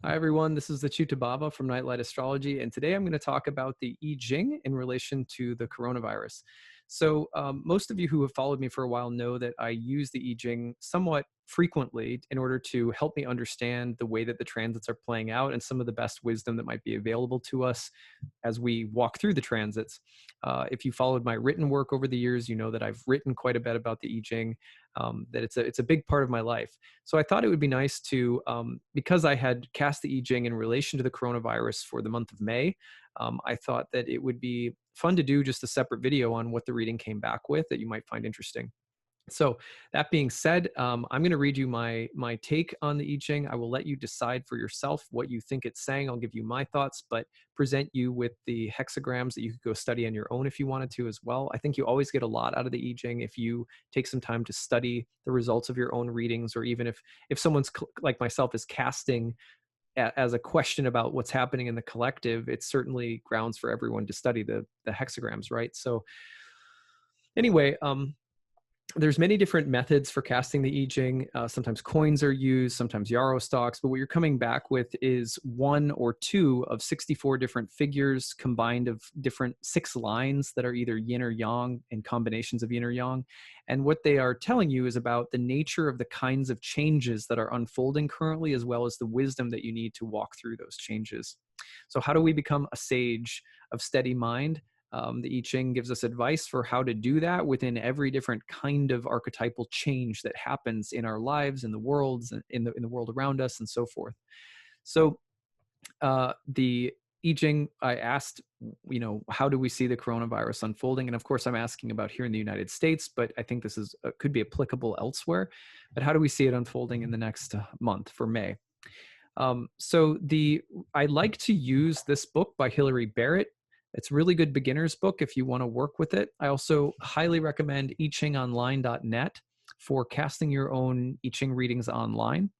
Hi, everyone. This is the acyuta-bhava from Nightlight Astrology, and today I'm going to talk about the I Ching in relation to the coronavirus. Most of you who have followed me for a while know that I use the I Ching somewhat frequently in order to help me understand the way that the transits are playing out and some of the best wisdom that might be available to us as we walk through the transits. If you followed my written work over the years, you know that I've written quite a bit about the I Ching, that it's a big part of my life. So I thought it would be nice to, because I had cast the I Ching in relation to the coronavirus for the month of May, I thought that it would be fun to do just a separate video on what the reading came back with that you might find interesting. So that being said, I'm going to read you my take on the I Ching. I will let you decide for yourself what you think it's saying. I'll give you my thoughts, but present you with the hexagrams that you could go study on your own if you wanted to as well. I think you always get a lot out of the I Ching if you take some time to study the results of your own readings, or even if someone's like myself is casting as a question about what's happening in the collective, it's certainly grounds for everyone to study the hexagrams, right? So anyway, there's many different methods for casting the I Ching. Sometimes coins are used, sometimes yarrow stalks, but what you're coming back with is one or two of 64 different figures combined of different 6 lines that are either yin or yang and combinations of yin or yang. And what they are telling you is about the nature of the kinds of changes that are unfolding currently, as well as the wisdom that you need to walk through those changes. So how do we become a sage of steady mind? The I Ching gives us advice for how to do that within every different kind of archetypal change that happens in our lives, in the worlds, in the world around us, and so forth. So the I Ching, I asked, how do we see the coronavirus unfolding? And of course, I'm asking about here in the United States, but I think this is could be applicable elsewhere. But how do we see it unfolding in the next month for May? I like to use this book by Hilary Barrett. It's a really good beginner's book if you want to work with it. I also highly recommend ichingonline.net for casting your own I Ching readings online.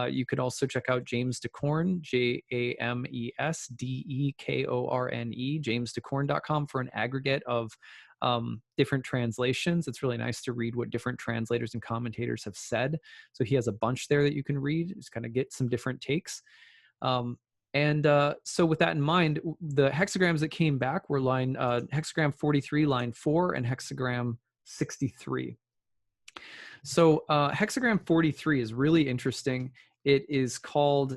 You could also check out James DeCorn, JamesDekorne, jamesdekorn.com for an aggregate of different translations. It's really nice to read what different translators and commentators have said. So he has a bunch there that you can read, just kind of get some different takes. So with that in mind, the hexagrams that came back were hexagram 43, line 4, and hexagram 63. So hexagram 43 is really interesting. It is called,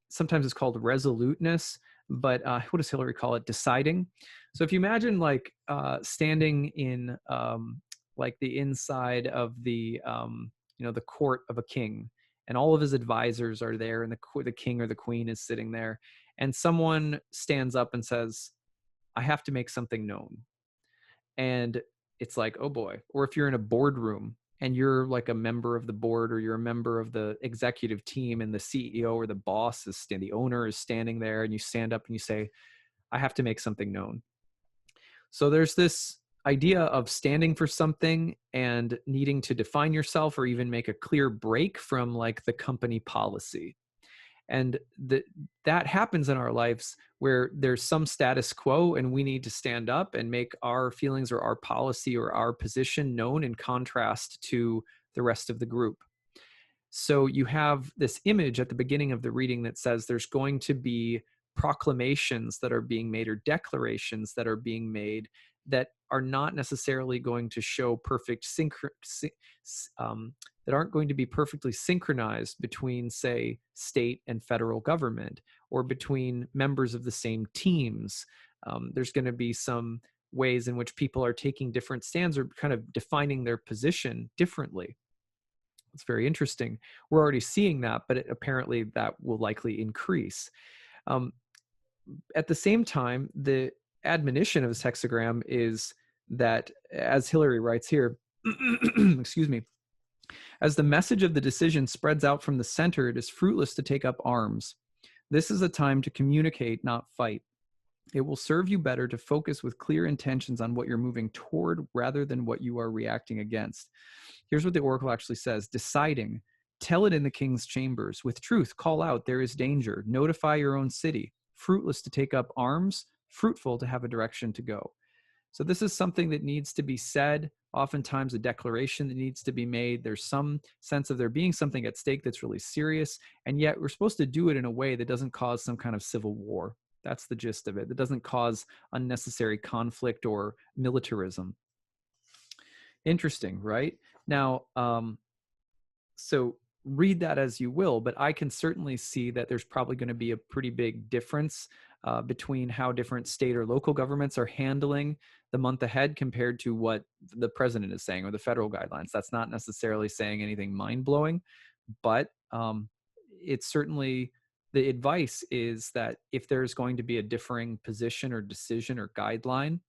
sometimes it's called resoluteness, but what does Hillary call it? Deciding. So if you imagine like standing in like the inside of the court of a king, and all of his advisors are there, and the king or the queen is sitting there, and someone stands up and says, I have to make something known. And it's like, oh boy. Or if you're in a boardroom and you're like a member of the board, or you're a member of the executive team, and the CEO or the boss the owner is standing there, and you stand up and you say, I have to make something known. So there's this idea of standing for something and needing to define yourself, or even make a clear break from like the company policy. And that happens in our lives where there's some status quo and we need to stand up and make our feelings or our policy or our position known in contrast to the rest of the group. So you have this image at the beginning of the reading that says there's going to be proclamations that are being made, or declarations that are being made, that are not necessarily going to show that aren't going to be perfectly synchronized between, say, state and federal government, or between members of the same teams. There's going to be some ways in which people are taking different stands, or kind of defining their position differently. It's very interesting. We're already seeing that, but apparently that will likely increase. At the same time, the admonition of this hexagram is that, as Hillary writes here, excuse me, as the message of the decision spreads out from the center, it is fruitless to take up arms. This is a time to communicate, not fight. It will serve you better to focus with clear intentions on what you're moving toward, rather than what you are reacting against. Here's what the oracle actually says: deciding, tell it in the king's chambers. With truth, call out, there is danger. Notify your own city. Fruitless to take up arms, fruitful to have a direction to go. So this is something that needs to be said oftentimes a declaration that needs to be made. There's some sense of there being something at stake that's really serious, and yet we're supposed to do it in a way that doesn't cause some kind of civil war. That's the gist of it. That doesn't cause unnecessary conflict or militarism. Interesting, right? Now, so read that as you will, but I can certainly see that there's probably going to be a pretty big difference between how different state or local governments are handling the month ahead compared to what the president is saying or the federal guidelines. That's not necessarily saying anything mind-blowing, but it's certainly, the advice is that if there's going to be a differing position or decision or guideline,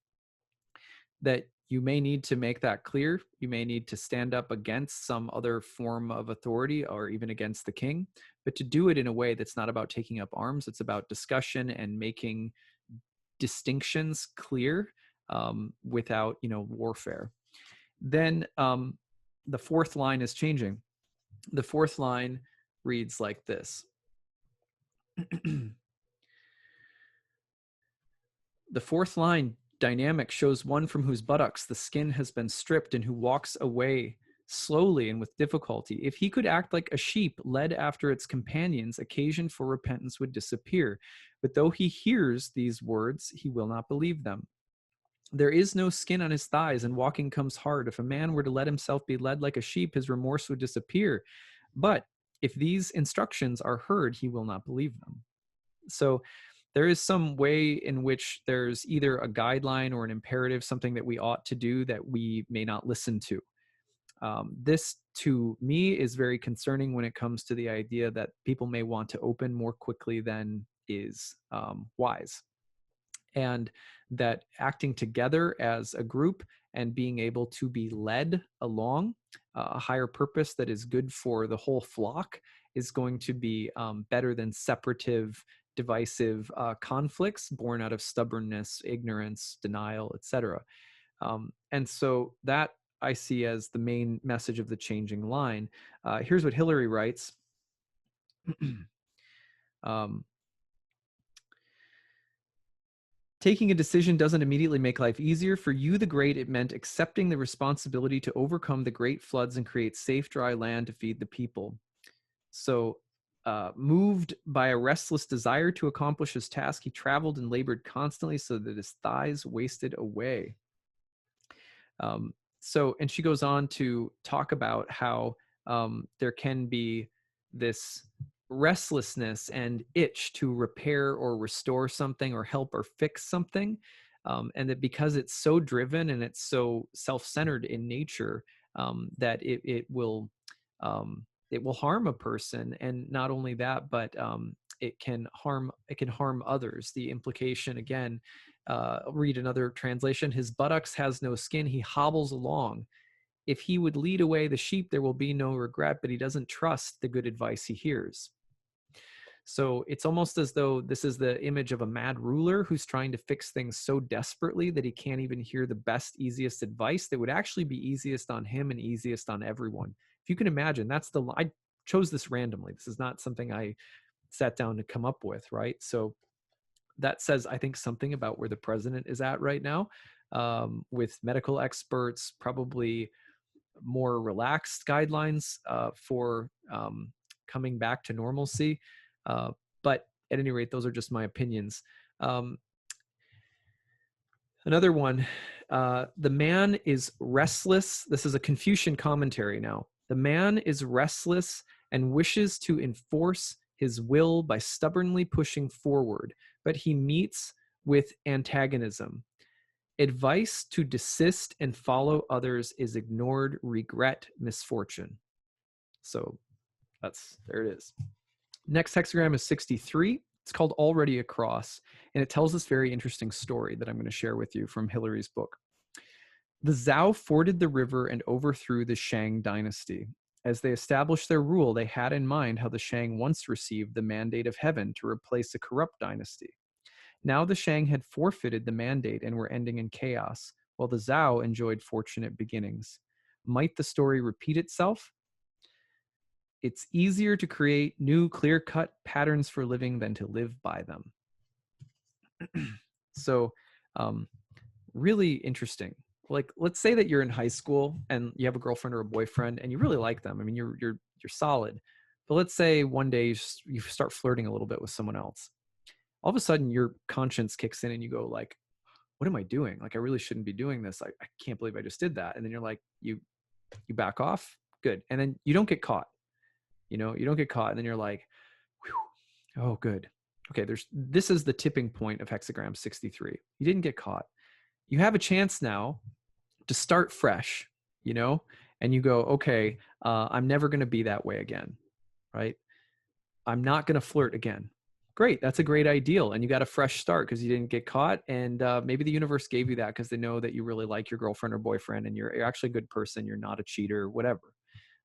that you may need to make that clear. You may need to stand up against some other form of authority or even against the king, but to do it in a way that's not about taking up arms. It's about discussion and making distinctions clear without, warfare. Then the fourth line is changing. The fourth line reads like this. The fourth line dynamic shows one from whose buttocks the skin has been stripped and who walks away slowly and with difficulty. If he could act like a sheep led after its companions, occasion for repentance would disappear. But though he hears these words, he will not believe them. There is no skin on his thighs, and walking comes hard. If a man were to let himself be led like a sheep, his remorse would disappear. But if these instructions are heard, he will not believe them. So there is some way in which there's either a guideline or an imperative, something that we ought to do that we may not listen to. This, to me, is very concerning when it comes to the idea that people may want to open more quickly than is wise. And that acting together as a group and being able to be led along a higher purpose that is good for the whole flock is going to be better than separative, divisive conflicts born out of stubbornness, ignorance, denial, etc. And so that I see as the main message of the changing line. Here's what Hillary writes. Taking a decision doesn't immediately make life easier. For you, the great, it meant accepting the responsibility to overcome the great floods and create safe, dry land to feed the people. So, moved by a restless desire to accomplish his task, he traveled and labored constantly so that his thighs wasted away. And she goes on to talk about how there can be this restlessness and itch to repair or restore something or help or fix something. And that because it's so driven and it's so self-centered in nature, that it will harm a person. And not only that, but it can harm others. The implication, again, I'll read another translation. His buttocks has no skin. He hobbles along. If he would lead away the sheep, there will be no regret, but he doesn't trust the good advice he hears. So it's almost as though this is the image of a mad ruler who's trying to fix things so desperately that he can't even hear the best, easiest advice that would actually be easiest on him and easiest on everyone. If you can imagine, I chose this randomly. This is not something I sat down to come up with, right? So that says, I think, something about where the president is at right now, with medical experts, probably more relaxed guidelines for coming back to normalcy. But at any rate, those are just my opinions. Another one, the man is restless. This is a Confucian commentary now. The man is restless and wishes to enforce his will by stubbornly pushing forward, but he meets with antagonism. Advice to desist and follow others is ignored, regret, misfortune. So there it is. Next hexagram is 63. It's called Already Across, and it tells this very interesting story that I'm going to share with you from Hillary's book. The Zhao forded the river and overthrew the Shang dynasty. As they established their rule, they had in mind how the Shang once received the mandate of heaven to replace a corrupt dynasty. Now the Shang had forfeited the mandate and were ending in chaos, while the Zhao enjoyed fortunate beginnings. Might the story repeat itself? It's easier to create new clear-cut patterns for living than to live by them. So really interesting. like, let's say that you're in high school and you have a girlfriend or a boyfriend and you really like them. I mean, you're solid. But let's say one day you start flirting a little bit with someone else. All of a sudden your conscience kicks in and you go like, what am I doing? Like, I really shouldn't be doing this. I can't believe I just did that. And then you're like, you back off. Good. And then you don't get caught. You don't get caught. And then you're like, whew, oh, good. Okay. This is the tipping point of hexagram 63. You didn't get caught. You have a chance now to start fresh, and you go, okay, I'm never going to be that way again. Right. I'm not going to flirt again. Great. That's a great ideal. And you got a fresh start because you didn't get caught. And maybe the universe gave you that because they know that you really like your girlfriend or boyfriend and you're actually a good person. You're not a cheater, whatever.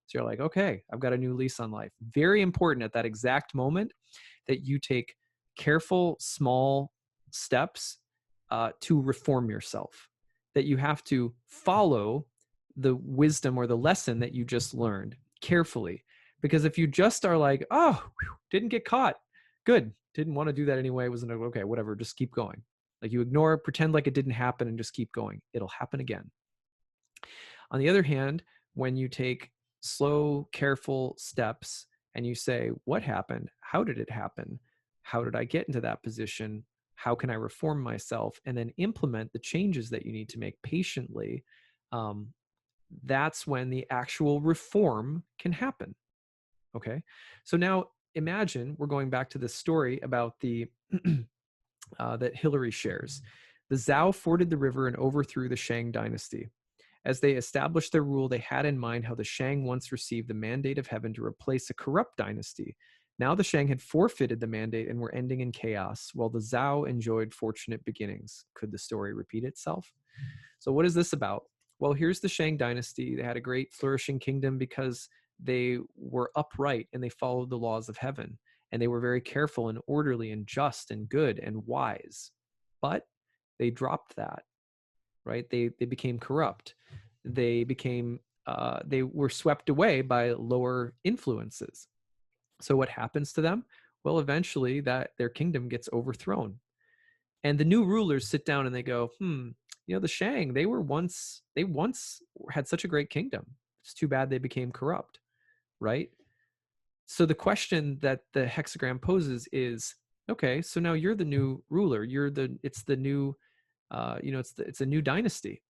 So you're like, okay, I've got a new lease on life. Very important at that exact moment that you take careful, small steps to reform yourself, that you have to follow the wisdom or the lesson that you just learned carefully. Because if you just are like, oh, didn't get caught, good, didn't want to do that anyway, wasn't okay, whatever, just keep going. Like you ignore it, pretend like it didn't happen and just keep going. It'll happen again. On the other hand, when you take slow, careful steps and you say, what happened? How did it happen? How did I get into that position? How can I reform myself? And then implement the changes that you need to make patiently. That's when the actual reform can happen. Okay. So now imagine we're going back to this story about the that Hillary shares. The Zhao forded the river and overthrew the Shang dynasty. As they established their rule, they had in mind how the Shang once received the mandate of heaven to replace a corrupt dynasty. Now the Shang had forfeited the mandate and were ending in chaos, while the Zhao enjoyed fortunate beginnings. Could the story repeat itself? So what is this about? Well, here's the Shang dynasty. They had a great flourishing kingdom because they were upright and they followed the laws of heaven. And they were very careful and orderly and just and good and wise. But they dropped that, right? They became corrupt. They were swept away by lower influences. So what happens to them? Well, eventually their kingdom gets overthrown. And the new rulers sit down and they go, the Shang, they once had such a great kingdom. It's too bad they became corrupt, right? So the question that the hexagram poses is, okay, so now you're the new ruler. It's the new, it's a new dynasty.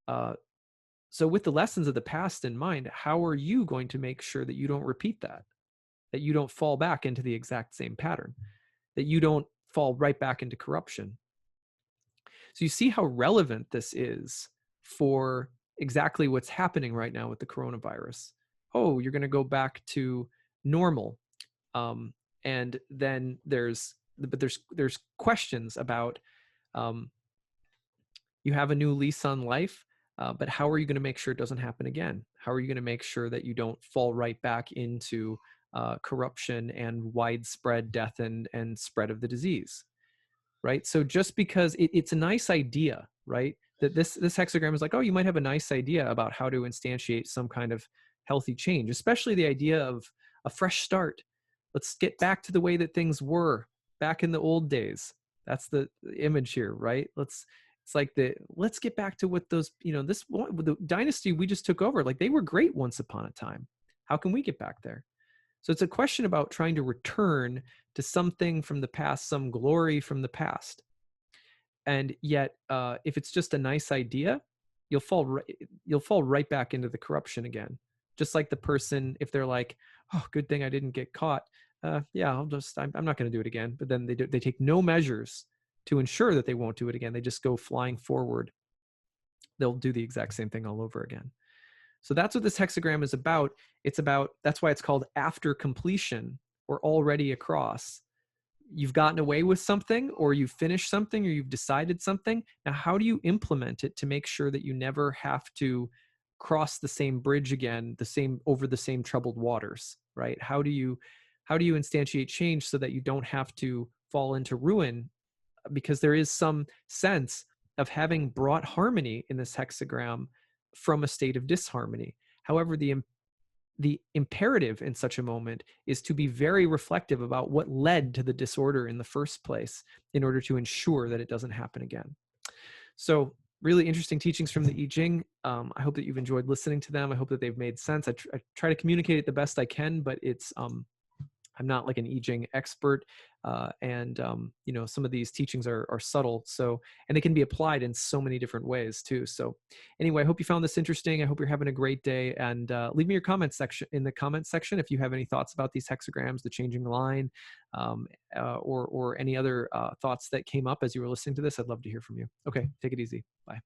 So with the lessons of the past in mind, how are you going to make sure that you don't repeat that you don't fall back into the exact same pattern, that you don't fall right back into corruption? So you see how relevant this is for exactly what's happening right now with the coronavirus. Oh, you're going to go back to normal. And then there's questions about, you have a new lease on life, but how are you going to make sure it doesn't happen again? How are you going to make sure that you don't fall right back into corruption and widespread death and spread of the disease? Right. So just because it's a nice idea, right? That this hexagram is like, oh, you might have a nice idea about how to instantiate some kind of healthy change, especially the idea of a fresh start. Let's get back to the way that things were back in the old days. That's the image here, right? Let's get back to what those, the dynasty we just took over, like they were great once upon a time. How can we get back there? So it's a question about trying to return to something from the past, some glory from the past. And yet, if it's just a nice idea, you'll fall right back into the corruption again. Just like the person, if they're like, "Oh, good thing I didn't get caught. Yeah, I'm not going to do it again." But then they take no measures to ensure that they won't do it again. They just go flying forward. They'll do the exact same thing all over again. So that's what this hexagram is about. That's why it's called after completion or already across. You've gotten away with something, or you've finished something, or you've decided something. Now, how do you implement it to make sure that you never have to cross the same bridge again, over the same troubled waters, right? How do you instantiate change so that you don't have to fall into ruin? Because there is some sense of having brought harmony in this hexagram from a state of disharmony. However, the imperative in such a moment is to be very reflective about what led to the disorder in the first place in order to ensure that it doesn't happen again. So really interesting teachings from the I Ching. I hope that you've enjoyed listening to them. I hope that they've made sense. I try to communicate it the best I can, but I'm not like an I Ching expert, and some of these teachings are subtle, so and they can be applied in so many different ways too. So, anyway, I hope you found this interesting. I hope you're having a great day, and leave me your comments section in the comments section if you have any thoughts about these hexagrams, the changing line, or any other thoughts that came up as you were listening to this. I'd love to hear from you. Okay, take it easy. Bye.